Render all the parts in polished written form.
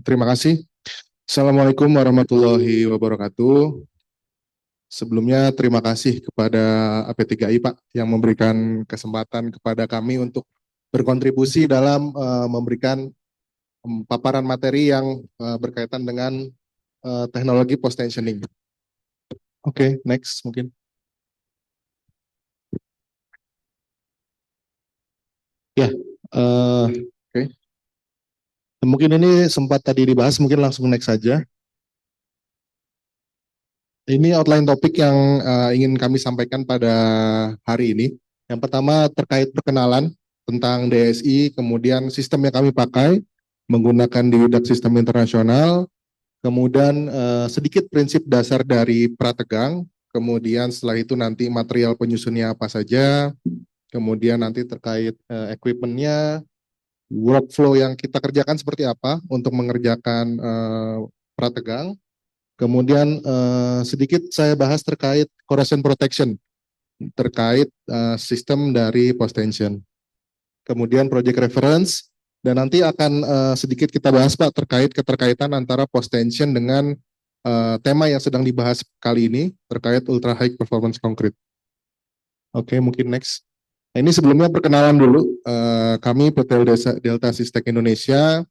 Terima kasih. Assalamualaikum warahmatullahi wabarakatuh. Sebelumnya terima kasih kepada AP3I Pak yang memberikan kesempatan kepada kami untuk berkontribusi dalam memberikan paparan materi yang berkaitan dengan teknologi post tensioning. Oke, next mungkin. Ya, oke. Mungkin ini sempat tadi dibahas, mungkin langsung next saja. Ini outline topik yang ingin kami sampaikan pada hari ini. Yang pertama terkait perkenalan tentang DSI, kemudian sistem yang kami pakai menggunakan Diwidak Sistem Internasional, kemudian sedikit prinsip dasar dari prategang, kemudian setelah itu nanti material penyusunnya apa saja, kemudian nanti terkait equipment-nya, workflow yang kita kerjakan seperti apa untuk mengerjakan prategang. Kemudian sedikit saya bahas terkait corrosion protection, terkait sistem dari post tension. Kemudian project reference, dan nanti akan sedikit kita bahas Pak terkait keterkaitan antara post tension dengan tema yang sedang dibahas kali ini, terkait ultra high performance concrete. Oke, mungkin next. Ini sebelumnya perkenalan dulu, kami PT Delta Sistek Indonesia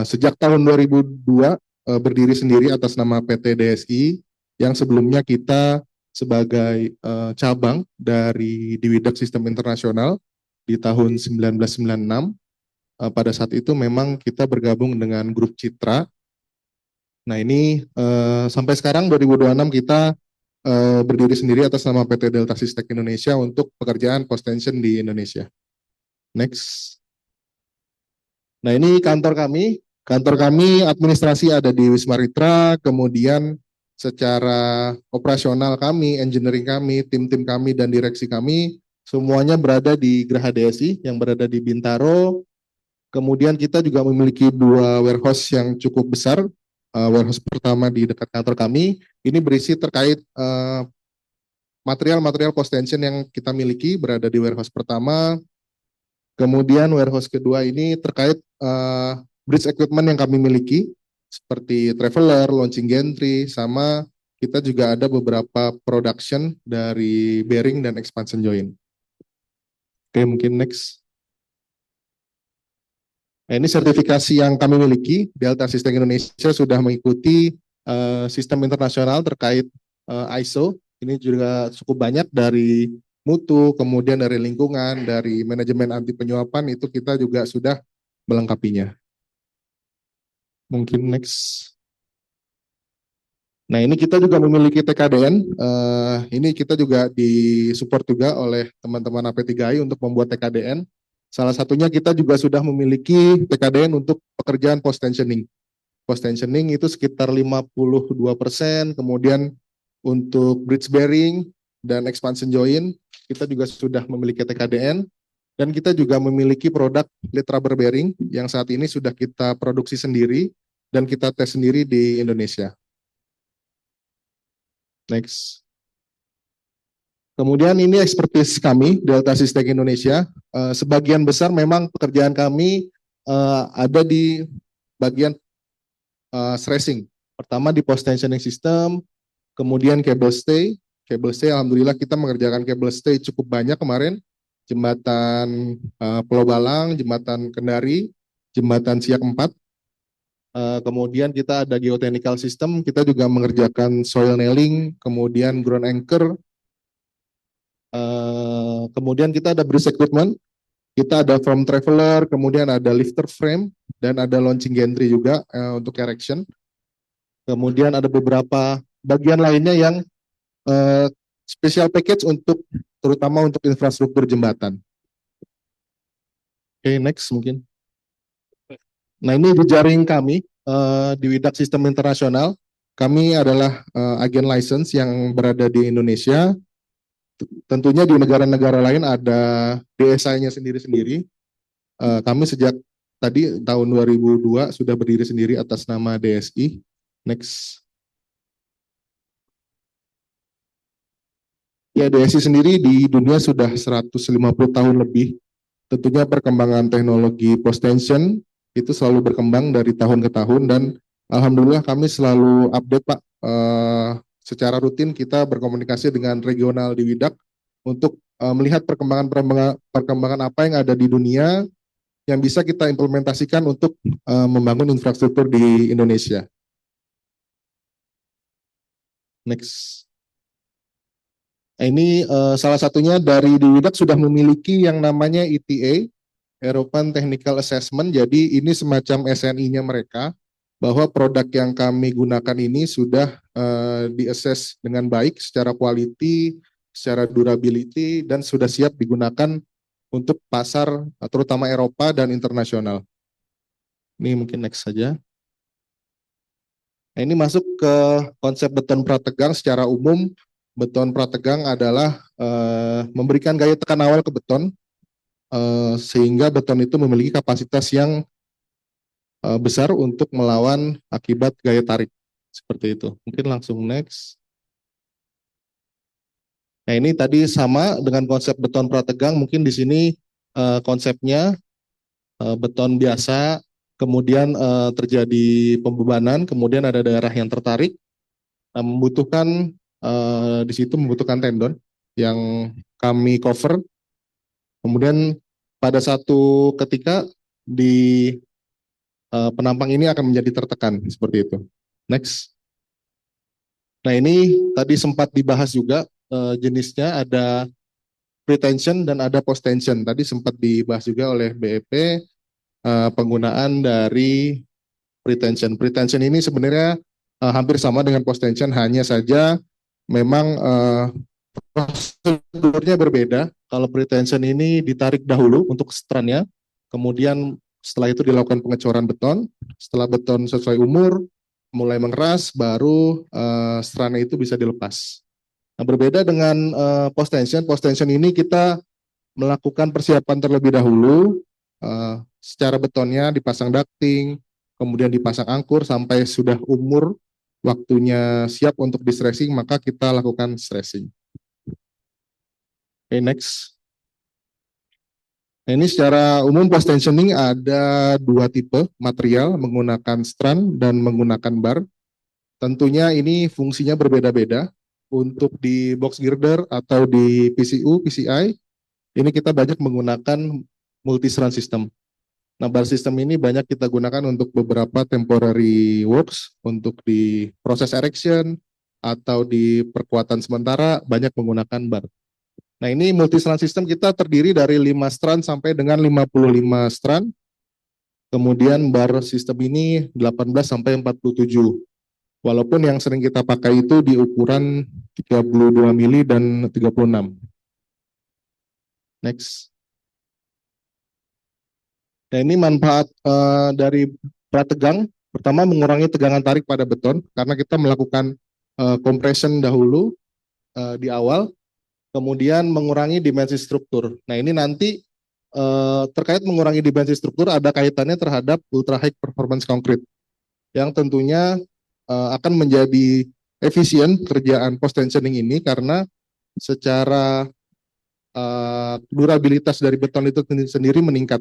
sejak tahun 2002 berdiri sendiri atas nama PT DSI, yang sebelumnya kita sebagai cabang dari Diwidak Sistem Internasional di tahun 1996. Pada saat itu memang kita bergabung dengan grup Citra. Nah ini sampai sekarang 2026 kita berdiri sendiri atas nama PT Delta Sistek Indonesia untuk pekerjaan post tension di Indonesia. Next. Nah ini kantor kami. Kantor kami administrasi ada di Wisma Ritra, kemudian secara operasional kami, engineering kami, tim-tim kami, dan direksi kami, semuanya berada di Geraha DSI yang berada di Bintaro. Kemudian kita juga memiliki 2 warehouse yang cukup besar. Warehouse pertama di dekat kantor kami, ini berisi terkait material-material post tension yang kita miliki berada di warehouse pertama. Kemudian warehouse kedua ini terkait bridge equipment yang kami miliki, seperti traveler, launching gantry, sama kita juga ada beberapa production dari bearing dan expansion joint. Oke, mungkin next. Nah, ini sertifikasi yang kami miliki. Delta Sistem Indonesia sudah mengikuti sistem internasional terkait ISO. Ini juga cukup banyak dari mutu, kemudian dari lingkungan, dari manajemen anti penyuapan, itu kita juga sudah melengkapinya. Mungkin next. Nah ini kita juga memiliki TKDN, ini kita juga disupport juga oleh teman-teman AP3I untuk membuat TKDN. Salah satunya kita juga sudah memiliki TKDN untuk pekerjaan post tensioning. Post tensioning itu sekitar 52%, kemudian untuk bridge bearing dan expansion joint, kita juga sudah memiliki TKDN, dan kita juga memiliki produk lead rubber bearing yang saat ini sudah kita produksi sendiri, dan kita tes sendiri di Indonesia. Next. Kemudian ini expertise kami, Delta Sistek Indonesia. Sebagian besar memang pekerjaan kami ada di bagian stressing. Pertama di post tensioning system, kemudian cable stay. Cable stay, alhamdulillah kita mengerjakan cable stay cukup banyak kemarin. Jembatan Pulau Balang, jembatan Kendari, jembatan Siak 4. Kemudian kita ada geotechnical system, kita juga mengerjakan soil nailing, kemudian ground anchor, kemudian kita ada bridge equipment, kita ada foam traveler, kemudian ada lifter frame, dan ada launching gantry juga untuk erection. Kemudian ada beberapa bagian lainnya yang special package untuk terutama untuk infrastruktur jembatan. Oke, next mungkin. Nah ini jejaring kami di Diwidak Sistem Internasional. Kami adalah agen license yang berada di Indonesia. Tentunya di negara-negara lain ada DSI-nya sendiri-sendiri. Kami sejak tadi tahun 2002 sudah berdiri sendiri atas nama DSI. Next. Ya, DSI sendiri di dunia sudah 150 tahun lebih. Tentunya perkembangan teknologi post tension itu selalu berkembang dari tahun ke tahun dan alhamdulillah kami selalu update Pak. Secara rutin kita berkomunikasi dengan regional di Widak untuk melihat perkembangan apa yang ada di dunia yang bisa kita implementasikan untuk membangun infrastruktur di Indonesia. Next. Ini salah satunya dari di Widak sudah memiliki yang namanya ETA, European Technical Assessment. Jadi ini semacam SNI-nya mereka bahwa produk yang kami gunakan ini sudah di-assess dengan baik secara quality, secara durability, dan sudah siap digunakan untuk pasar terutama Eropa dan internasional. Ini mungkin next saja. Nah, ini masuk ke konsep beton prategang secara umum. Beton prategang adalah memberikan gaya tekan awal ke beton sehingga beton itu memiliki kapasitas yang besar untuk melawan akibat gaya tarik seperti itu. Mungkin langsung next. Nah ini tadi sama dengan konsep beton prategang. Mungkin di sini konsepnya beton biasa, kemudian terjadi pembebanan, kemudian ada daerah yang tertarik, membutuhkan di situ membutuhkan tendon yang kami cover. Kemudian pada satu ketika di penampang ini akan menjadi tertekan seperti itu. Next. Nah ini tadi sempat dibahas juga jenisnya ada pre-tension dan ada post-tension. Tadi sempat dibahas juga oleh BEP penggunaan dari pre-tension. Pre-tension ini sebenarnya hampir sama dengan post-tension, hanya saja memang prosedurnya berbeda. Kalau pre-tension ini ditarik dahulu untuk strannya, kemudian setelah itu dilakukan pengecoran beton. Setelah beton sesuai umur, mulai mengeras, baru strannya itu bisa dilepas. Nah, berbeda dengan post-tension. Post-tension ini kita melakukan persiapan terlebih dahulu, secara betonnya dipasang ducting, kemudian dipasang angkur sampai sudah umur waktunya siap untuk di-stressing, maka kita lakukan stressing. Oke, next. Nah, ini secara umum post tensioning ada dua tipe material, menggunakan strand dan menggunakan bar. Tentunya ini fungsinya berbeda-beda. Untuk di box girder atau di PCU, PCI, ini kita banyak menggunakan multi strand system. Nah, bar system ini banyak kita gunakan untuk beberapa temporary works, untuk di proses erection atau di perkuatan sementara banyak menggunakan bar. Nah, ini multi strand system kita terdiri dari 5 strand sampai dengan 55 strand. Kemudian bar sistem ini 18 sampai 47. Walaupun yang sering kita pakai itu di ukuran 32 mili dan 36. Next. Nah, ini manfaat dari prategang. Pertama, mengurangi tegangan tarik pada beton karena kita melakukan compression dahulu di awal, kemudian mengurangi dimensi struktur. Nah, ini nanti terkait mengurangi dimensi struktur ada kaitannya terhadap ultra high performance concrete yang tentunya akan menjadi efisien kerjaan post tensioning ini karena secara durabilitas dari beton itu sendiri meningkat.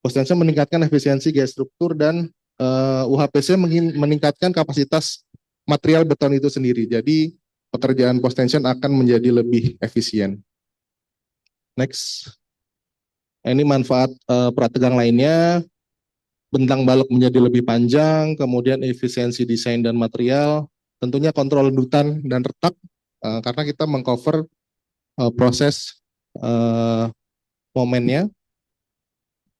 Post tension meningkatkan efisiensi gaya struktur dan UHPC meningkatkan kapasitas material beton itu sendiri. Jadi pekerjaan post tension akan menjadi lebih efisien. Next. Ini manfaat prategang lainnya. Bentang balok menjadi lebih panjang, kemudian efisiensi desain dan material, tentunya kontrol ledutan dan retak, karena kita mengcover proses momennya,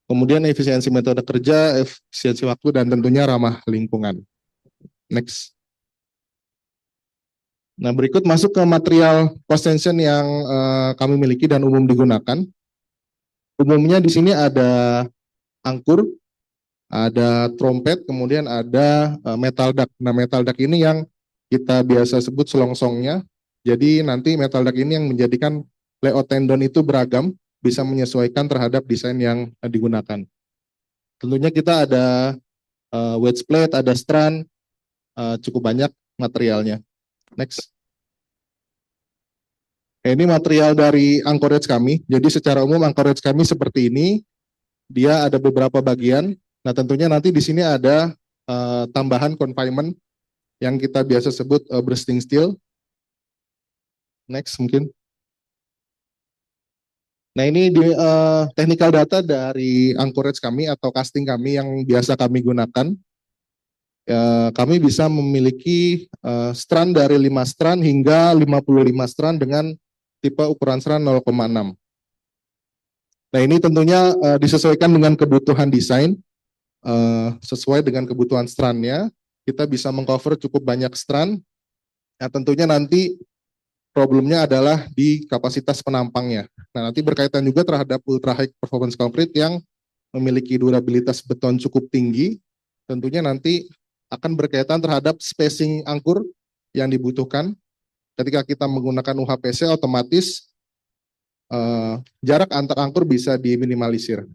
kemudian efisiensi metode kerja, efisiensi waktu, dan tentunya ramah lingkungan. Next. Nah, berikut masuk ke material post tension yang kami miliki dan umum digunakan. Umumnya di sini ada angkur, ada trompet, kemudian ada metal duct. Nah, metal duct ini yang kita biasa sebut selongsongnya. Jadi nanti metal duct ini yang menjadikan layout tendon itu beragam, bisa menyesuaikan terhadap desain yang digunakan. Tentunya kita ada wedge plate, ada strand, cukup banyak materialnya. Next. Ini material dari anchorage kami. Jadi secara umum anchorage kami seperti ini. dia ada beberapa bagian. Nah, tentunya nanti di sini ada tambahan confinement yang kita biasa sebut bursting steel. Next mungkin. Nah, ini di technical data dari anchorage kami atau casting kami yang biasa kami gunakan. Kami bisa memiliki strand dari 5 strand hingga 55 strand dengan tipe ukuran strand 0,6. Nah, ini tentunya disesuaikan dengan kebutuhan desain, sesuai dengan kebutuhan strandnya. Kita bisa mengcover cukup banyak strand. Nah, tentunya nanti problemnya adalah di kapasitas penampangnya. Nah, nanti berkaitan juga terhadap ultra high performance concrete yang memiliki durabilitas beton cukup tinggi. Tentunya nanti akan berkaitan terhadap spacing angkur yang dibutuhkan. Ketika kita menggunakan UHPC, otomatis jarak antar angkur bisa diminimalisir.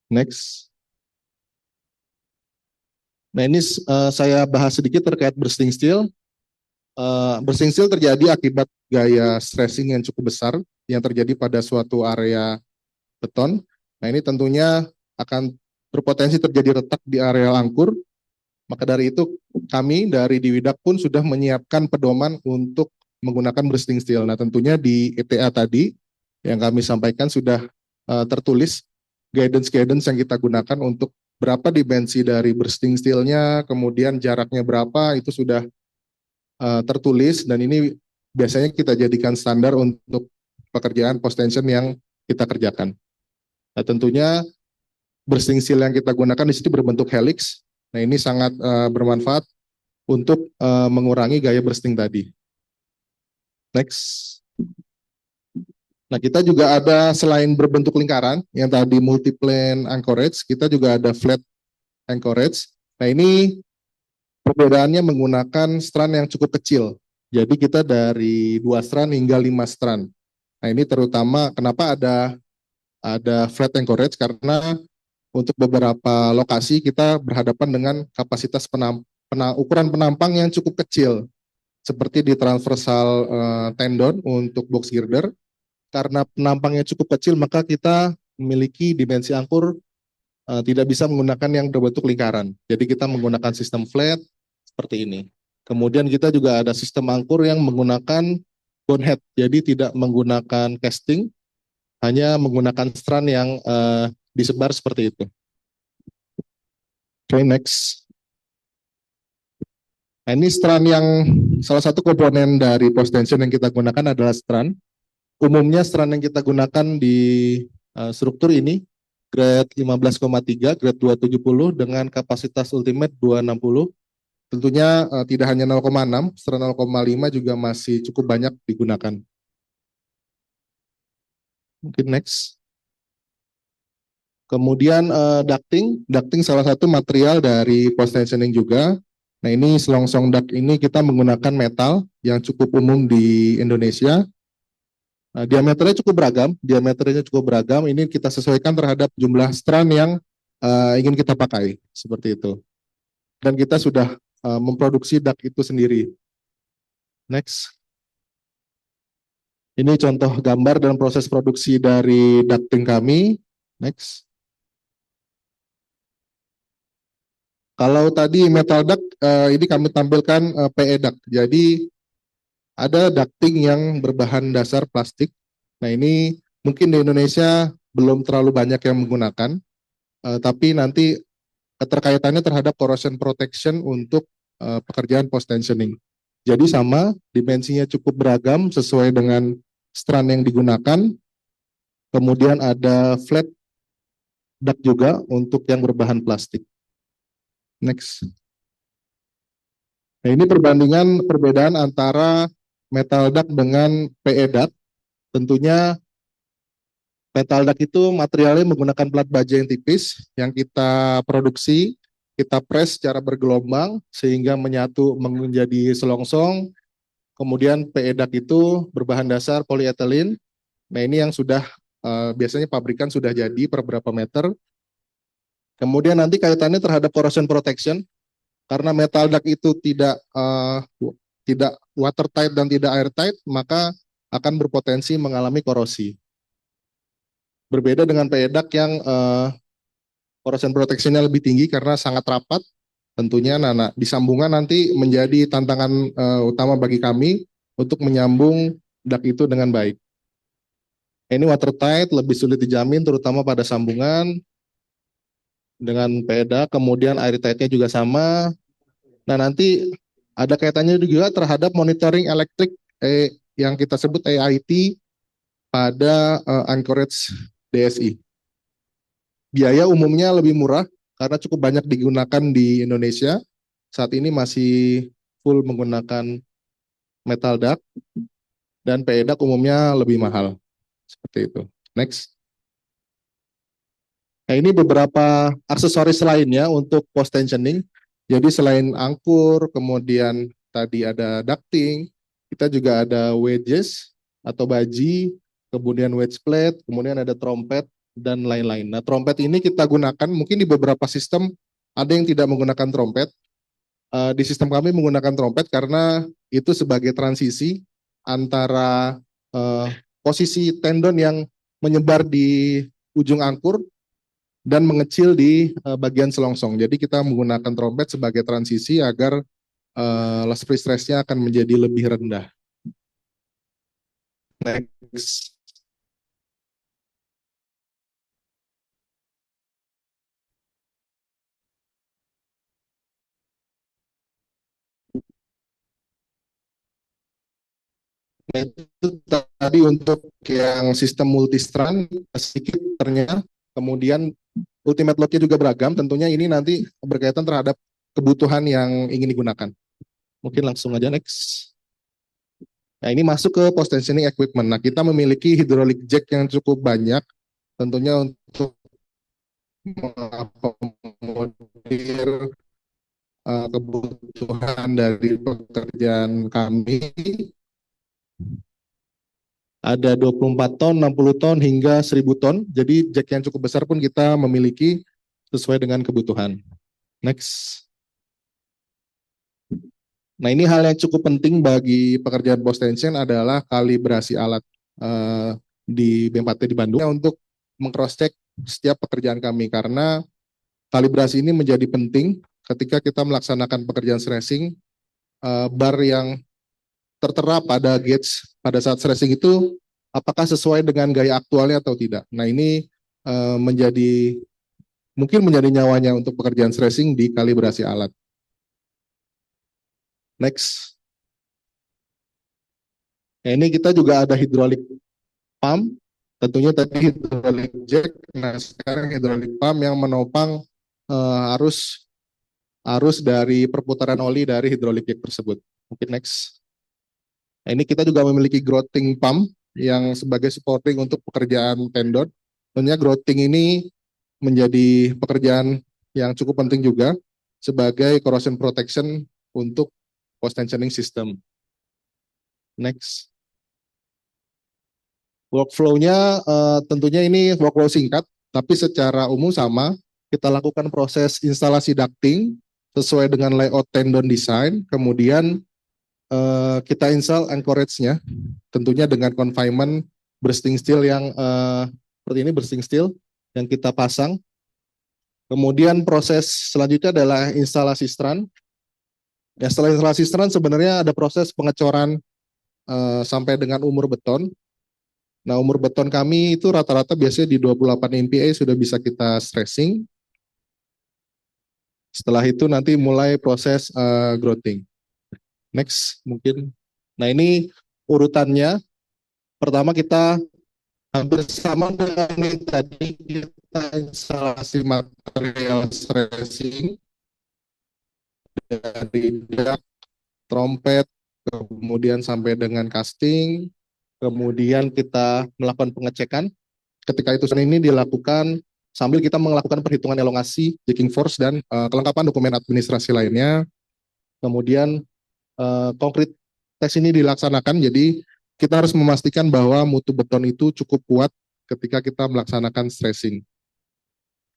Next. Nah, ini saya bahas sedikit terkait bursting steel. Bursting steel terjadi akibat gaya stressing yang cukup besar yang terjadi pada suatu area beton. Nah, ini tentunya akan berpotensi terjadi retak di area angkur. Maka dari itu kami dari Diwidak pun sudah menyiapkan pedoman untuk menggunakan bursting steel. Nah, tentunya di ETA tadi yang kami sampaikan sudah tertulis guidance yang kita gunakan untuk berapa dimensi dari bursting steel-nya, kemudian jaraknya berapa, itu sudah tertulis, dan ini biasanya kita jadikan standar untuk pekerjaan post tension yang kita kerjakan. Nah, tentunya bursting steel yang kita gunakan di sini berbentuk helix. Nah, ini sangat bermanfaat untuk mengurangi gaya bursting tadi. Next. Nah, kita juga ada selain berbentuk lingkaran yang tadi multiplane anchorage, kita juga ada flat anchorage. Nah, ini perbedaannya menggunakan strand yang cukup kecil. Jadi kita dari 2 strand hingga 5 strand. Nah, ini terutama kenapa ada flat anchorage, karena untuk beberapa lokasi kita berhadapan dengan kapasitas ukuran penampang yang cukup kecil, seperti di transversal tendon untuk box girder. Karena penampangnya cukup kecil, maka kita memiliki dimensi angkur tidak bisa menggunakan yang berbentuk lingkaran. Jadi kita menggunakan sistem flat seperti ini. Kemudian kita juga ada sistem angkur yang menggunakan bonehead, jadi tidak menggunakan casting, hanya menggunakan strand yang disebar seperti itu. Oke, next. Nah, ini strand yang salah satu komponen dari post tension yang kita gunakan adalah strand. Umumnya strand yang kita gunakan di struktur ini grade 15,3, grade 270 dengan kapasitas ultimate 260. Tentunya tidak hanya 0,6, strand 0,5 juga masih cukup banyak digunakan. Mungkin next. Kemudian ducting salah satu material dari post tensioning juga. Nah, ini selongsong duct ini kita menggunakan metal yang cukup umum di Indonesia. Nah, diameternya cukup beragam. Ini kita sesuaikan terhadap jumlah strand yang ingin kita pakai, seperti itu. Dan kita sudah memproduksi duct itu sendiri. Next. Ini contoh gambar dan proses produksi dari ducting kami. Next. Kalau tadi metal duct, ini kami tampilkan PE duct. Jadi ada ducting yang berbahan dasar plastik. Nah, ini mungkin di Indonesia belum terlalu banyak yang menggunakan, tapi nanti keterkaitannya terhadap corrosion protection untuk pekerjaan post tensioning. Jadi sama, dimensinya cukup beragam sesuai dengan strand yang digunakan. Kemudian ada flat duct juga untuk yang berbahan plastik. Next. Nah, ini perbedaan antara metal duct dengan PE duct. Tentunya metal duct itu materialnya menggunakan plat baja yang tipis, yang kita produksi, kita press secara bergelombang sehingga menyatu menjadi selongsong. Kemudian PE duct itu berbahan dasar polyethylene. Nah, ini yang sudah biasanya pabrikan sudah jadi per berapa meter. Kemudian nanti kaitannya terhadap corrosion protection, karena metal duct itu tidak watertight dan tidak airtight, maka akan berpotensi mengalami korosi. Berbeda dengan PEDAK yang corrosion protection-nya lebih tinggi karena sangat rapat tentunya. Nah, di sambungan nanti menjadi tantangan utama bagi kami untuk menyambung dak itu dengan baik. Ini watertight, lebih sulit dijamin terutama pada sambungan dengan PEDAK, kemudian airtight-nya juga sama. Nah, nanti ada kaitannya juga terhadap monitoring elektrik yang kita sebut AIT pada Anchorage DSI. Biaya umumnya lebih murah karena cukup banyak digunakan di Indonesia. Saat ini masih full menggunakan metal duct dan PE duct umumnya lebih mahal. Seperti itu. Next. Nah, ini beberapa aksesoris lainnya untuk post tensioning. Jadi selain angkur, kemudian tadi ada ducting, kita juga ada wedges atau baji, kemudian wedge plate, kemudian ada trompet dan lain-lain. Nah, trompet ini kita gunakan mungkin di beberapa sistem ada yang tidak menggunakan trompet. Di sistem kami menggunakan trompet karena itu sebagai transisi antara posisi tendon yang menyebar di ujung angkur dan mengecil di bagian selongsong. Jadi kita menggunakan trompet sebagai transisi agar loss free stress-nya akan menjadi lebih rendah. Next. Nah, itu tadi untuk yang sistem multistrand sedikit ternyata, kemudian ultimate load-nya juga beragam. Tentunya ini nanti berkaitan terhadap kebutuhan yang ingin digunakan. Mungkin langsung aja next. Nah, ini masuk ke post tensioning equipment. Nah, kita memiliki hydraulic jack yang cukup banyak, tentunya untuk mengakomodir kebutuhan dari pekerjaan kami. Ada 24 ton, 60 ton, hingga 1000 ton. Jadi jack yang cukup besar pun kita memiliki sesuai dengan kebutuhan. Next. Nah, ini hal yang cukup penting bagi pekerjaan post tension adalah kalibrasi alat di BMPT di Bandung untuk meng-cross check setiap pekerjaan kami, karena kalibrasi ini menjadi penting ketika kita melaksanakan pekerjaan stressing. Bar yang tertera pada gauge pada saat stressing itu apakah sesuai dengan gaya aktualnya atau tidak. Nah, ini mungkin menjadi nyawanya untuk pekerjaan stressing di kalibrasi alat. Next. Nah, ini kita juga ada hydraulic pump, tentunya tadi hydraulic jack. Nah, sekarang hydraulic pump yang menopang arus dari perputaran oli dari hydraulic jack tersebut. Mungkin next. Nah, ini kita juga memiliki growthing pump yang sebagai supporting untuk pekerjaan tendon. Tentunya growthing ini menjadi pekerjaan yang cukup penting juga sebagai corrosion protection untuk post tensioning system. Next. Workflow-nya tentunya ini workflow singkat, tapi secara umum sama. Kita lakukan proses instalasi ducting sesuai dengan layout tendon design, kemudian kita install anchorage-nya, tentunya dengan confinement bursting steel yang seperti ini, bursting steel yang kita pasang. Kemudian proses selanjutnya adalah instalasi strand. Ya, setelah instalasi strand sebenarnya ada proses pengecoran sampai dengan umur beton. Nah, umur beton kami itu rata-rata biasanya di 28 MPa sudah bisa kita stressing. Setelah itu nanti mulai proses growthing. Next, mungkin. Nah, ini urutannya. Pertama kita hampir sama dengan yang tadi, kita instalasi material stressing dari dak, trompet, kemudian sampai dengan casting, kemudian kita melakukan pengecekan. Ketika itu ini dilakukan sambil kita melakukan perhitungan elongasi, jacking force, dan kelengkapan dokumen administrasi lainnya. Kemudian konkret tes ini dilaksanakan, jadi kita harus memastikan bahwa mutu beton itu cukup kuat ketika kita melaksanakan stressing.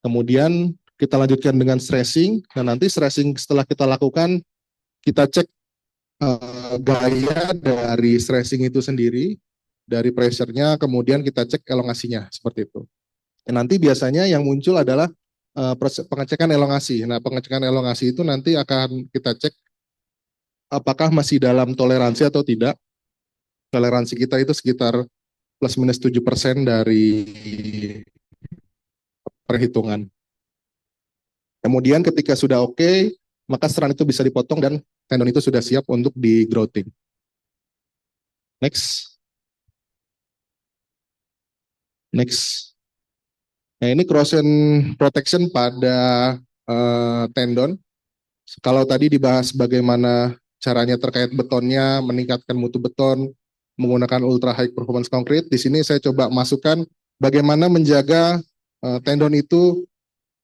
Kemudian kita lanjutkan dengan stressing, dan nanti stressing setelah kita lakukan, kita cek gaya dari stressing itu sendiri, dari pressure-nya, kemudian kita cek elongasinya, seperti itu. Nanti biasanya yang muncul adalah pengecekan elongasi. Nah, pengecekan elongasi itu nanti akan kita cek apakah masih dalam toleransi atau tidak. Toleransi kita itu sekitar plus minus 7% dari perhitungan. Kemudian ketika sudah oke, maka seran itu bisa dipotong dan tendon itu sudah siap untuk di growting. Next. Next. Nah, ini corrosion protection pada tendon. Kalau tadi dibahas bagaimana caranya terkait betonnya, meningkatkan mutu beton, menggunakan ultra high performance concrete, di sini saya coba masukkan bagaimana menjaga tendon itu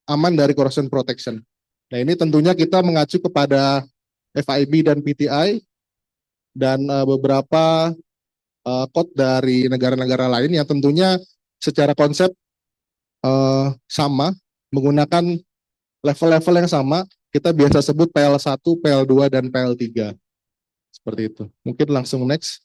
aman dari corrosion protection. Nah, ini tentunya kita mengacu kepada FIB dan PTI dan beberapa code dari negara-negara lain yang tentunya secara konsep sama, menggunakan level-level yang sama, kita biasa sebut PL1, PL2, dan PL3. Seperti itu. Mungkin langsung next.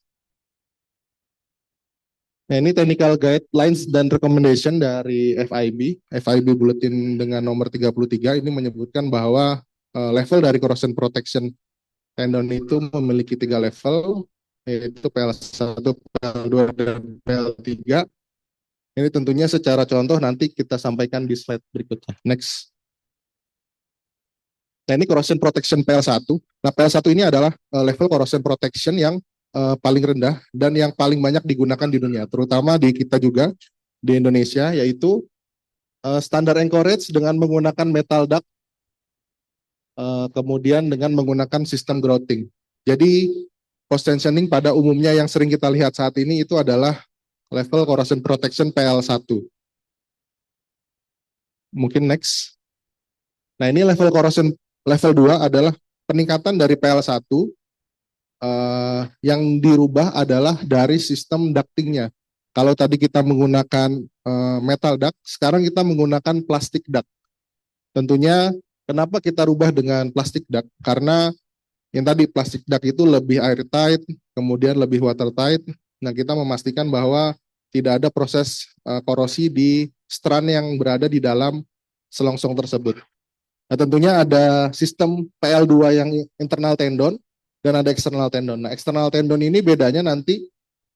Nah, ini technical guidelines dan recommendation dari FIB. FIB Bulletin dengan nomor 33 ini menyebutkan bahwa level dari corrosion protection tendon itu memiliki 3 level, yaitu PL1, PL2, dan PL3. Ini tentunya secara contoh nanti kita sampaikan di slide berikutnya. Next. Nah, ini corrosion protection PL1. Nah, PL1 ini adalah level corrosion protection yang paling rendah dan yang paling banyak digunakan di dunia, terutama di kita juga di Indonesia, yaitu standar anchorage dengan menggunakan metal duct, kemudian dengan menggunakan sistem grouting. Jadi post tensioning pada umumnya yang sering kita lihat saat ini itu adalah level corrosion protection PL1. Mungkin next. Nah, ini level corrosion level 2 adalah peningkatan dari PL1 yang dirubah adalah dari sistem ductingnya. Kalau tadi kita menggunakan metal duct, sekarang kita menggunakan plastik duct. Tentunya kenapa kita rubah dengan plastik duct? Karena yang tadi plastik duct itu lebih airtight, kemudian lebih watertight. Nah, kita memastikan bahwa tidak ada proses korosi di strand yang berada di dalam selongsong tersebut. Nah, tentunya ada sistem PL2 yang internal tendon dan ada eksternal tendon. Nah, eksternal tendon ini bedanya nanti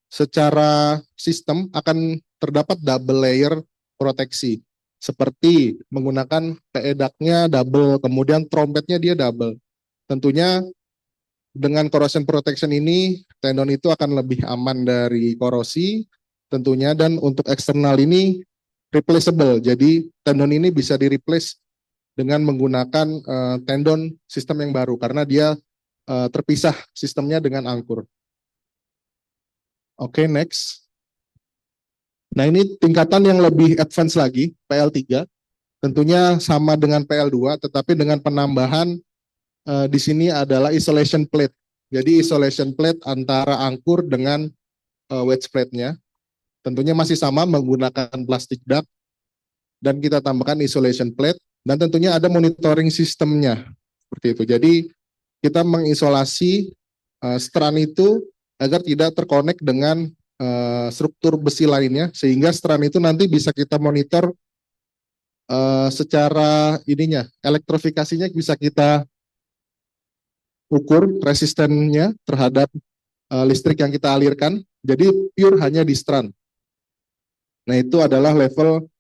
secara sistem akan terdapat double layer proteksi. Seperti menggunakan PE duct-nya double, kemudian trompetnya dia double. Tentunya dengan corrosion protection ini, tendon itu akan lebih aman dari korosi tentunya, dan untuk eksternal ini replaceable. Jadi tendon ini bisa di-replace dengan menggunakan tendon sistem yang baru karena dia terpisah sistemnya dengan angkur. Oke, next. Nah, ini tingkatan yang lebih advance lagi, PL3. Tentunya sama dengan PL2, tetapi dengan penambahan di sini adalah isolation plate. Jadi isolation plate antara angkur dengan wedge plate-nya. Tentunya masih sama menggunakan plastik duct, dan kita tambahkan isolation plate, dan tentunya ada monitoring sistemnya. Seperti itu. Jadi kita mengisolasi strand itu agar tidak terkonek dengan struktur besi lainnya, sehingga strand itu nanti bisa kita monitor secara ininya, elektrifikasinya bisa kita ukur resistennya terhadap listrik yang kita alirkan. Jadi pure hanya di strand. Nah, itu adalah level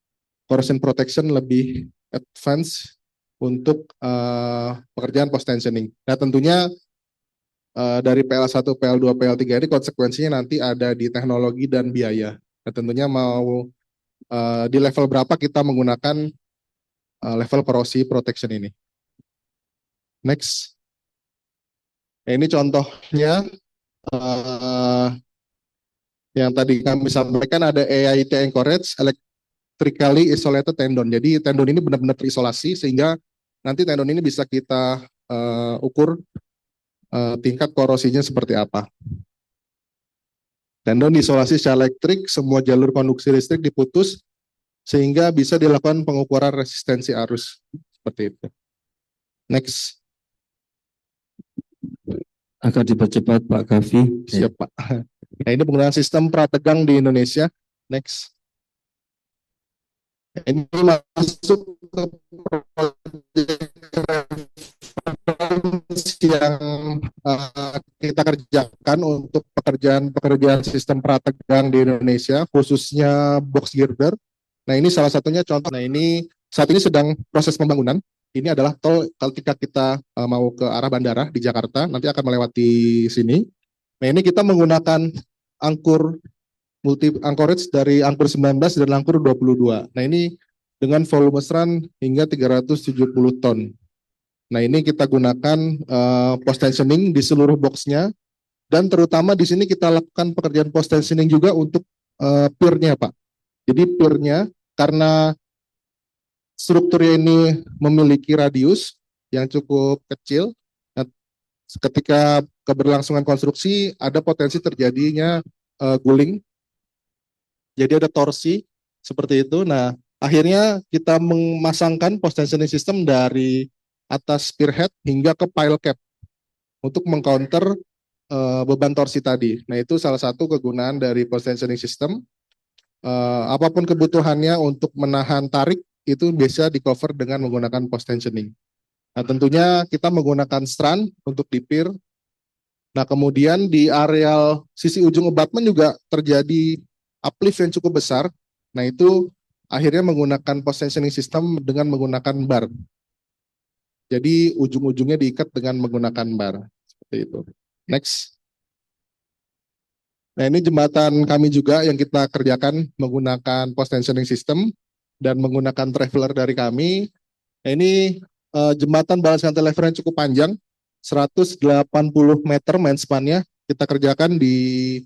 corrosion protection lebih advance untuk pekerjaan post tensioning. Nah, tentunya dari PL1, PL2, PL3 ini konsekuensinya nanti ada di teknologi dan biaya. Nah, tentunya mau di level berapa kita menggunakan level korosi protection ini. Next. Nah, ini contohnya yang tadi kami sampaikan, ada EIT Anchorage, Electrically Isolated Tendon. Jadi tendon ini benar-benar terisolasi sehingga nanti tendon ini bisa kita ukur tingkat korosinya seperti apa. Tendon diisolasi secara elektrik, semua jalur konduksi listrik diputus sehingga bisa dilakukan pengukuran resistensi arus. Seperti itu. Next. Akan dipercepat Pak Kavi. Siap Pak. Nah, ini penggunaan sistem prategang di Indonesia. Next. Ini masuk ke project yang kita kerjakan untuk pekerjaan-pekerjaan sistem prategang di Indonesia, khususnya box girder. Nah, ini salah satunya contoh. Nah, ini saat ini sedang proses pembangunan. Ini adalah tol ketika kita mau ke arah bandara di Jakarta, nanti akan melewati sini. Nah, ini kita menggunakan angkur multi anchorage dari angkur 19 dan angkur 22. Nah, ini dengan volume seran hingga 370 ton. Nah, ini kita gunakan post tensioning di seluruh boxnya, dan terutama di sini kita lakukan pekerjaan post tensioning juga untuk pier-nya, Pak. Jadi pier-nya karena strukturnya ini memiliki radius yang cukup kecil, nah, ketika keberlangsungan konstruksi ada potensi terjadinya guling, jadi ada torsi seperti itu. Nah, akhirnya kita memasangkan post tensioning system dari atas spearhead hingga ke pile cap untuk mengcounter beban torsi tadi. Nah, itu salah satu kegunaan dari post tensioning system. Apapun kebutuhannya untuk menahan tarik itu bisa di cover dengan menggunakan post tensioning. Nah, tentunya kita menggunakan strand untuk di pier. Nah, kemudian di areal sisi ujung abutment juga terjadi uplift yang cukup besar. Nah, itu akhirnya menggunakan post tensioning system dengan menggunakan bar. Jadi ujung-ujungnya diikat dengan menggunakan bar. Seperti itu. Next. Nah, ini jembatan kami juga yang kita kerjakan menggunakan post tensioning system dan menggunakan traveler dari kami. Nah, ini jembatan balance cantilever yang cukup panjang, 180 meter main span-nya kita kerjakan di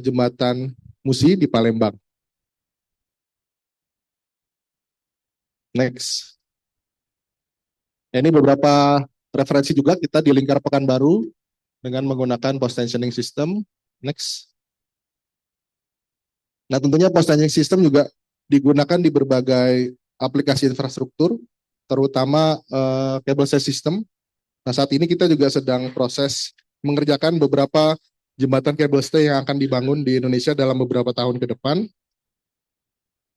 jembatan Musi di Palembang. Next. Nah, ini beberapa referensi juga kita di Lingkar Pekanbaru dengan menggunakan post tensioning system. Next. Nah, tentunya post tensioning system juga digunakan di berbagai aplikasi infrastruktur, terutama cable stay system. Nah, saat ini kita juga sedang proses mengerjakan beberapa jembatan cable stay yang akan dibangun di Indonesia dalam beberapa tahun ke depan.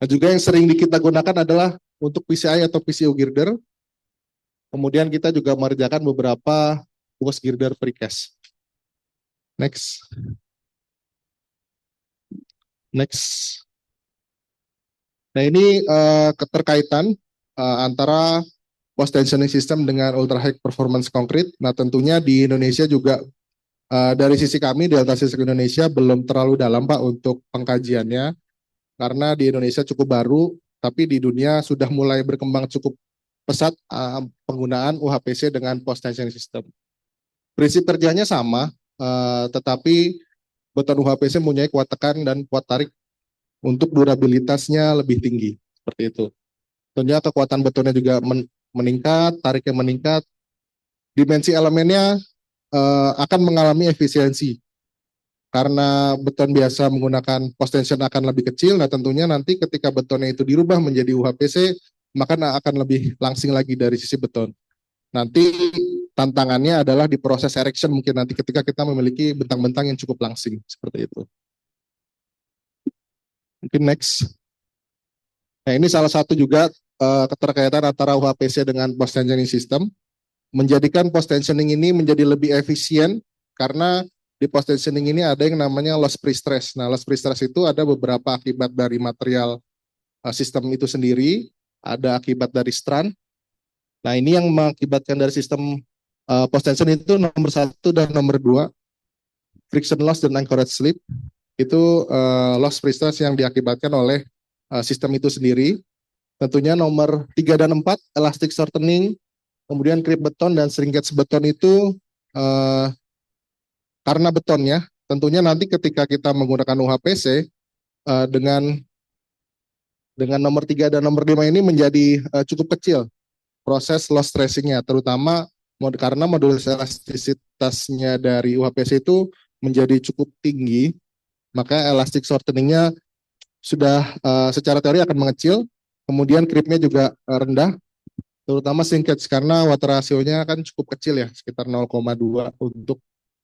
Nah, juga yang sering kita gunakan adalah untuk PCI atau PCU girder. Kemudian kita juga mengerjakan beberapa box girder precast. Next. Next. Nah, ini keterkaitan antara post tensioning system dengan ultra high performance concrete. Nah, tentunya di Indonesia juga dari sisi kami di Delta Sistem Indonesia belum terlalu dalam, Pak, untuk pengkajiannya, karena di Indonesia cukup baru, tapi di dunia sudah mulai berkembang cukup pesat penggunaan UHPC dengan post tensioning system. Prinsip kerjanya sama, tetapi beton UHPC mempunyai kuat tekan dan kuat tarik untuk durabilitasnya lebih tinggi, seperti itu. Tentunya kekuatan betonnya juga meningkat, tariknya meningkat, dimensi elemennya akan mengalami efisiensi. Karena beton biasa menggunakan post tension akan lebih kecil, nah tentunya nanti ketika betonnya itu dirubah menjadi UHPC, maka akan lebih langsing lagi dari sisi beton. Nanti tantangannya adalah di proses erection mungkin nanti ketika kita memiliki bentang-bentang yang cukup langsing, seperti itu. Mungkin next. Nah, ini salah satu juga keterkaitan antara UHPC dengan post tensioning system, menjadikan post tensioning ini menjadi lebih efisien karena di post tensioning ini ada yang namanya loss pre-stress. Nah, loss pre-stress itu ada beberapa akibat dari material sistem itu sendiri, ada akibat dari strand. Nah, ini yang mengakibatkan dari sistem post tension itu nomor 1 dan nomor 2, friction loss dan anchorage slip. Itu loss pre-stress yang diakibatkan oleh sistem itu sendiri. Tentunya nomor 3 dan 4, elastic shortening, kemudian creep beton dan shrinkage beton itu karena betonnya, tentunya nanti ketika kita menggunakan UHPC dengan nomor 3 dan nomor 5 ini menjadi cukup kecil proses loss tracing-nya, terutama karena modulus elastisitasnya dari UHPC itu menjadi cukup tinggi, maka elastic shortening-nya sudah secara teori akan mengecil, kemudian creep-nya juga rendah, terutama shrinkage karena water ratio-nya kan cukup kecil ya, sekitar 0,2 untuk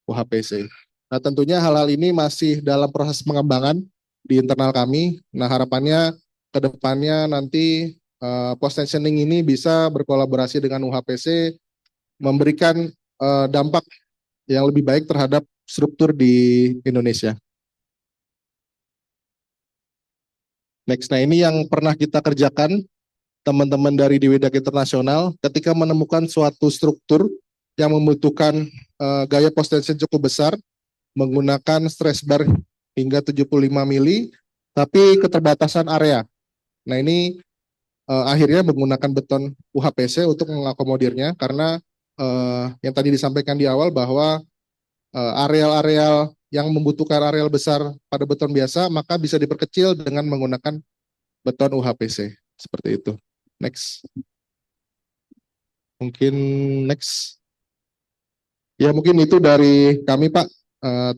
UHPC. Nah, tentunya hal-hal ini masih dalam proses pengembangan di internal kami. Nah, harapannya kedepannya nanti post tensioning ini bisa berkolaborasi dengan UHPC memberikan dampak yang lebih baik terhadap struktur di Indonesia. Next, nah ini yang pernah kita kerjakan teman-teman dari Diwedak Internasional ketika menemukan suatu struktur yang membutuhkan gaya post tension cukup besar menggunakan stress bar hingga 75 mili, tapi keterbatasan area. Nah ini akhirnya menggunakan beton UHPC untuk mengakomodirnya karena yang tadi disampaikan di awal bahwa areal-areal yang membutuhkan areal besar pada beton biasa maka bisa diperkecil dengan menggunakan beton UHPC seperti itu. Next. Mungkin next. Ya mungkin itu dari kami Pak.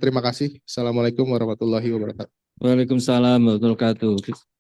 Terima kasih. Assalamualaikum warahmatullahi wabarakatuh. Waalaikumsalam warahmatullahi wabarakatuh.